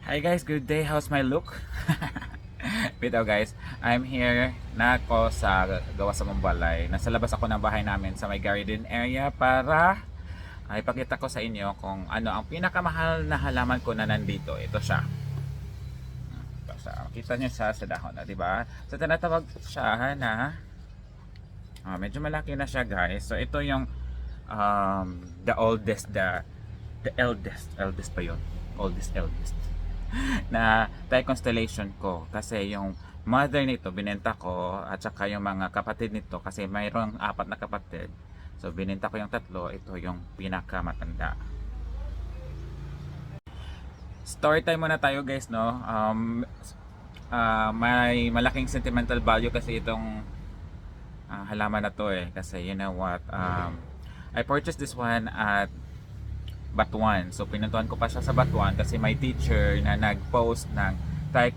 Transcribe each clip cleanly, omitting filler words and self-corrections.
Hi guys, good day. How's my look? Bitaw guys, I'm here na ako sa gawa sa Mumbalay. Nasa labas ako ng bahay namin sa may garden area para ipakita ko sa inyo kung ano ang pinakamahal na halaman ko na nandito. Ito siya. Ito siya. Makita nyo siya sa dahon, di ba? So tinatawag siya na medyo malaki na siya guys. So ito yung the oldest, the eldest pa yun. Eldest na Thai constellation ko kasi yung mother nito binenta ko at saka yung mga kapatid nito kasi mayroong apat na kapatid, so binenta ko yung tatlo. Ito yung pinakamatanda. Story time muna tayo guys, no. May malaking sentimental value kasi itong halaman na to kasi you know what, I purchased this one at Batuan. So pinuntuan ko pa siya sa Batuan kasi may teacher na nag-post ng Thai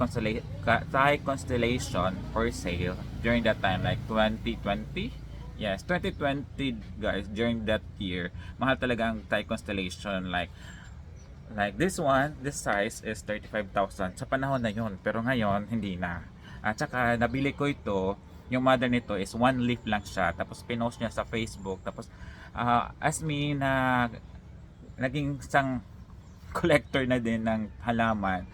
constellation for sale during that time, like 2020. Yes, 2020 guys, during that year. Mahal talaga ang Thai constellation, like this one, this size is 35,000 sa panahon na yun. Pero ngayon hindi na. At saka nabili ko ito, yung mother nito is one leaf lang siya. Tapos pinost niya sa Facebook. Tapos as me na naging isang collector na din ng halaman,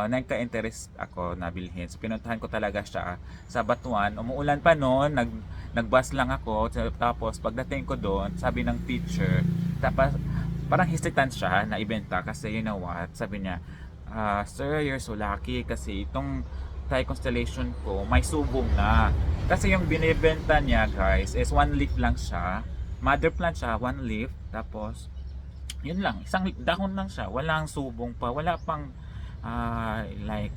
nagka-interest ako na bilhin. So pinuntahan ko talaga siya sa Batuan. Umuulan pa noon, nagbus lang ako. Tapos pagdating ko doon, sabi ng teacher, tapos parang hesitant siya na ibenta kasi you know what, sabi niya, sir, you're so lucky kasi itong Thai constellation ko may subong na. Kasi yung binibenta niya guys is one leaf lang siya. Mother plant siya, one leaf. Tapos yun lang, isang dahon lang siya, walang subong pa, wala pang like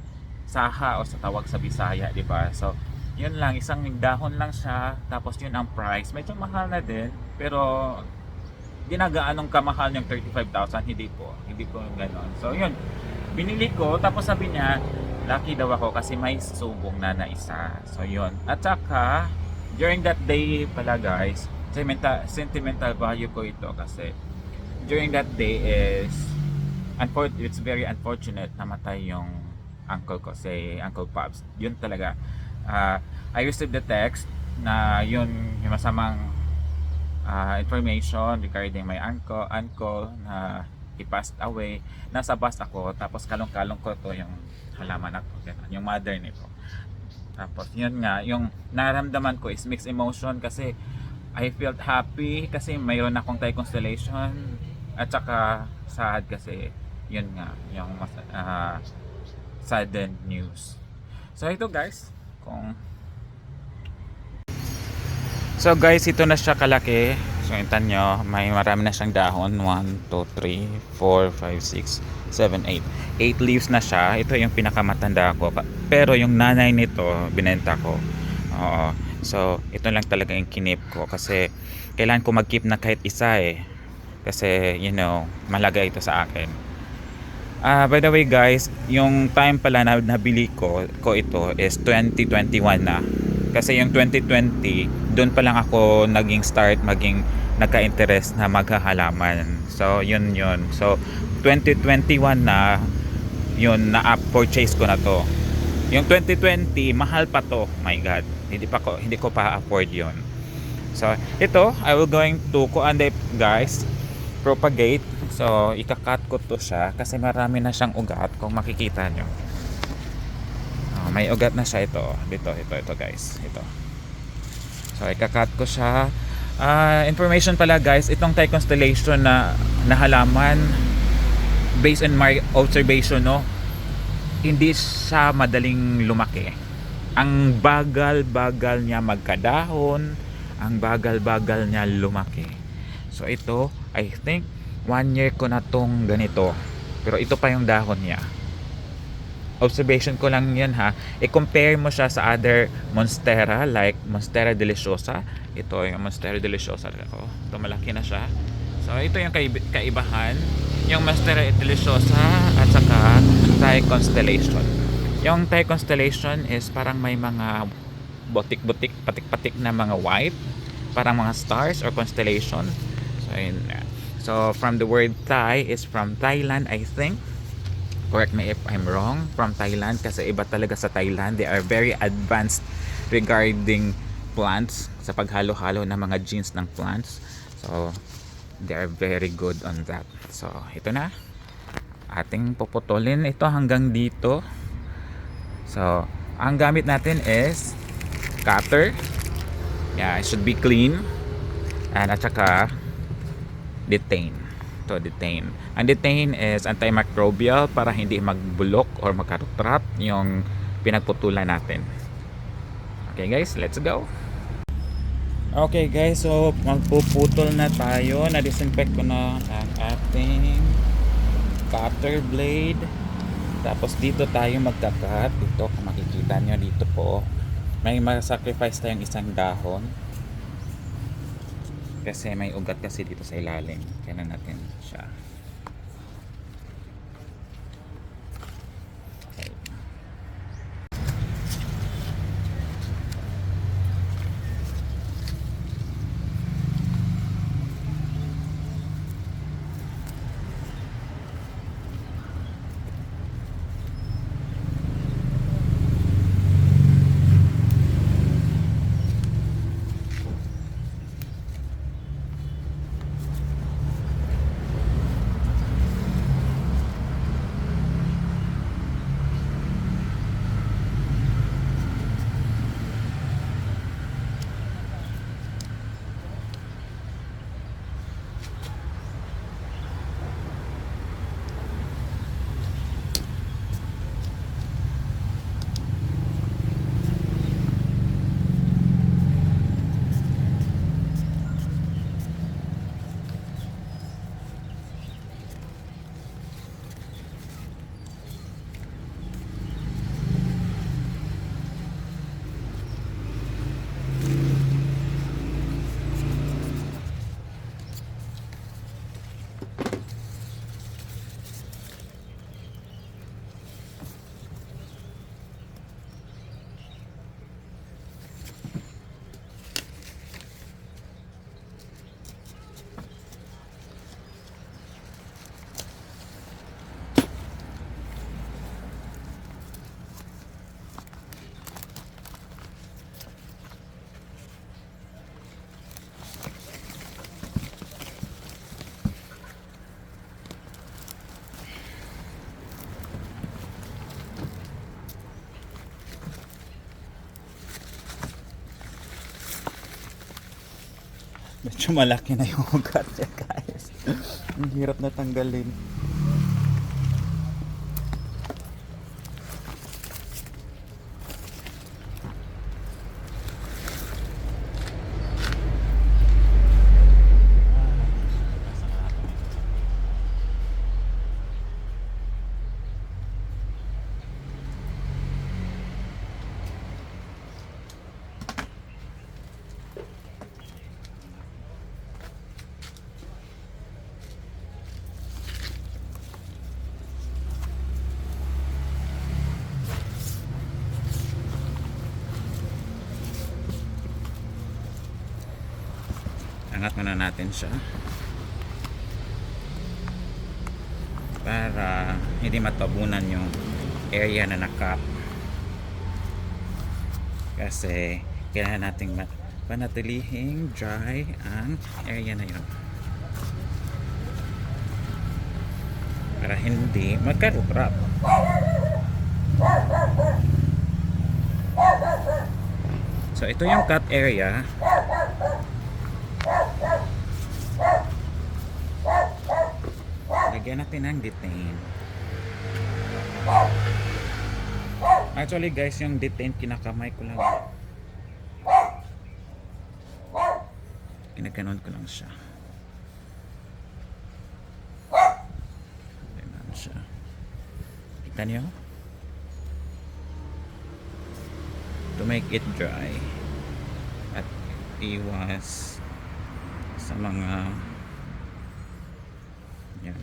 saha o sa tawag sa Bisaya, di ba? So yun lang, isang dahon lang siya. Tapos yun ang price, medyo mahal na din, pero ginagaanong kamahal yung 35,000, hindi po gano'n. So yun, binili ko. Tapos sabi niya lucky daw ako kasi may subong na isa. So yun, at saka during that day pala guys, sentimental value ko ito kasi during that day is it's very unfortunate, namatay yung uncle ko, si Uncle Pops. Yun talaga, I received the text na yun yung masamang information regarding my uncle na he passed away. Nasa bus ako, tapos kalong-kalong ko to yung halaman ako, yung mother nito. Tapos yun nga, yung naramdaman ko is mixed emotion kasi I felt happy kasi mayroon akong Thai constellation, at saka sad kasi yun nga yung sudden news. So ito guys, ito na siya kalaki. So intan nyo, may marami na siyang dahon. 1, 2, 3, 4, 5, 6, 7, 8 leaves na siya. Ito yung pinakamatanda ko, pero yung nanay nito binenta ko. Oo. So ito lang talaga yung kinip ko kasi kailangan ko mag-keep na kahit isa kasi you know, malaga ito sa akin. By the way guys, yung time pala na nabili ko ito is 2021 na. Kasi yung 2020, doon pa lang ako naging start, nagka-interest na maghahalaman. So yun. So 2021 na yun, na-purchase ko na to. Yung 2020, mahal pa to. My God, hindi ko pa afford yun. So ito, I will going to guys, propagate. So ikakat ko to siya kasi marami na siyang ugat, kung makikita nyo. May ugat na siya ito guys, ito. So ikakat ko siya. Information pala guys, itong Thai constellation na halaman, based on my observation, no, hindi siya madaling lumaki. Ang bagal-bagal niya magkadahon, ang bagal-bagal niya lumaki. So ito, I think 1 year ko na tong ganito, pero ito pa yung dahon niya. Observation ko lang yan i-compare mo siya sa other monstera, like Monstera deliciosa. Ito yung Monstera deliciosa. Ito malaki na siya. So ito yung kaibahan, yung Monstera deliciosa at saka Thai constellation. Yung Thai constellation is parang may mga butik-butik, patik-patik na mga white, parang mga stars or constellation. So yun. So from the word Thai is from Thailand, I think. correct me if I'm wrong, from Thailand, kasi iba talaga sa Thailand. They are very advanced regarding plants, sa paghalo-halo ng mga genes ng plants. So they are very good on that. So ito na, ating puputulin ito hanggang dito. So ang gamit natin is cutter. Yeah, it should be clean. And at saka detain. To detain. Ang detain is antimicrobial para hindi magbulok or magkarutrap yung pinagputulan natin. Okay guys, let's go. Okay guys, so magpuputol na tayo. Na-disinfect ko na ang ating cutter blade. Tapos dito tayo magkakat. Dito kung makikita nyo dito po, may ma-sacrifice tayong isang dahon kasi may ugat kasi dito sa ilalim. Kaya natin siya. Okay. Medyo malaki na yung ugat niya guys. Ang hirap na tanggalin. Angat muna natin siya para hindi matabunan yung area na nakap, kasi kailangan nating panatilihing dry ang area na yun para hindi magkarutrap. So ito yung cut area. Lagyan natin ng detain. Actually guys, yung detain kinakamay ko lang. Kinaganon ko lang siya. Ganun siya. Kita niyo? To make it dry at iwas sa mga yan.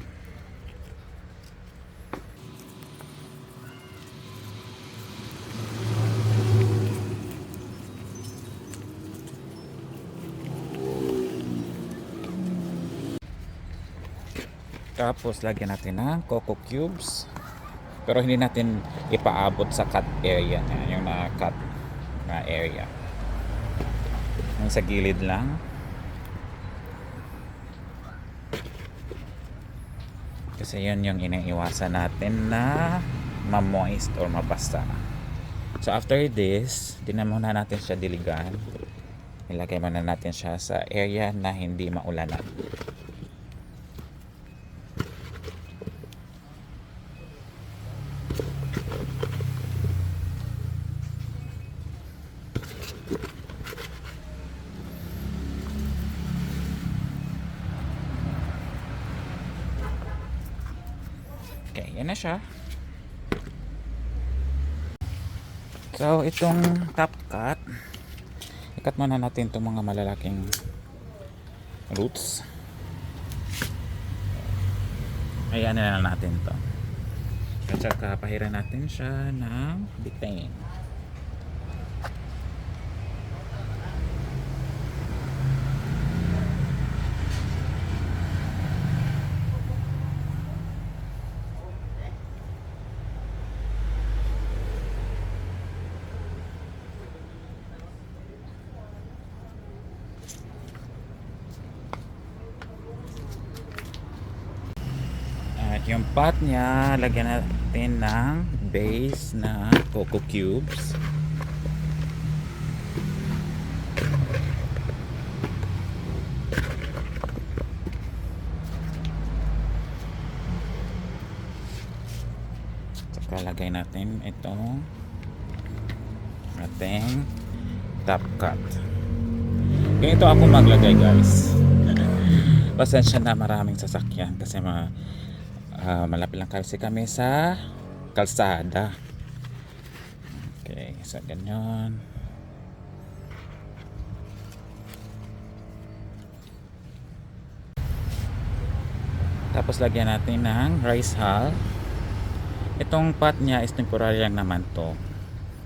Tapos lagyan natin ng coco cubes. Pero hindi natin ipaabot sa cut area niya, yung na-cut na area. Yung sa gilid lang. Kasi yun yung iniiwasan natin na ma-moist or mabasa. So after this, di na muna natin siya diligan. Ilagay muna natin siya sa area na hindi maulanan. Okay, yan na siya. So, itong top cut, ikat muna natin itong mga malalaking roots. Ayan na lang natin to. At saka pahiran natin siya ng butane. At yung pot niya, lagyan natin ng base na cocoa cubes. Saka lagay natin itong ating top cut. Ganito ako maglagay, guys. Pasensya na, maraming sasakyan kasi malapit lang kasi kami sa kalsada. Okay, so ganyan. Tapos lagyan natin ng rice hull. Itong pot niya is temporary lang naman to,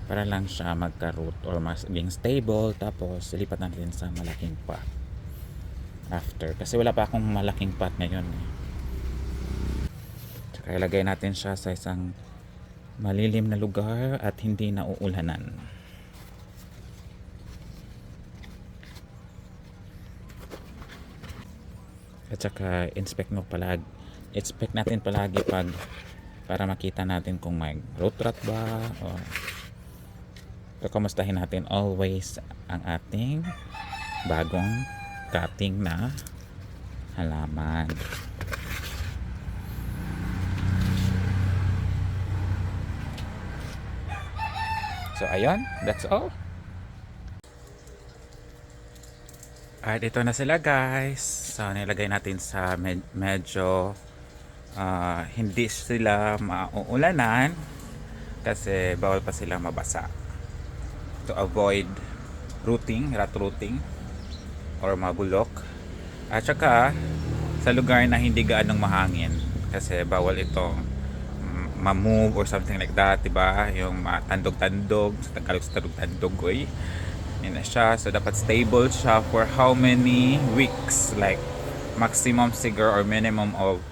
para lang siya magka-root or maging stable. Tapos ilipat natin sa malaking pot after, kasi wala pa akong malaking pot ngayon eh. Tsaka ilagay natin siya sa isang malilim na lugar at hindi nauulanan. At saka inspect natin palagi para makita natin kung may root rot ba, o kumustahin natin always ang ating bagong cutting na halaman. So ayun, that's all. At ito na sila, guys. So nilagay natin sa medyo hindi sila mauulanan kasi bawal pa sila mabasa, to avoid rot rooting or mabulok. At saka sa lugar na hindi gaanong mahangin kasi bawal itong ma-move or something like that, diba? Yung matandog-tandog, sa Tagalog sa tandog, yun na siya. So dapat stable siya for how many weeks, like maximum siguro or minimum of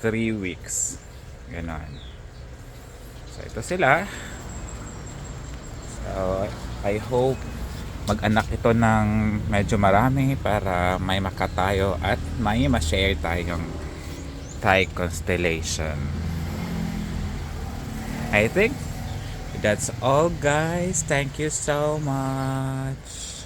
3 weeks, ganon. So ito sila. So I hope mag-anak ito ng medyo marami para may makatayo at may ma-share tayong Thai constellation. I think that's all, guys. Thank you so much.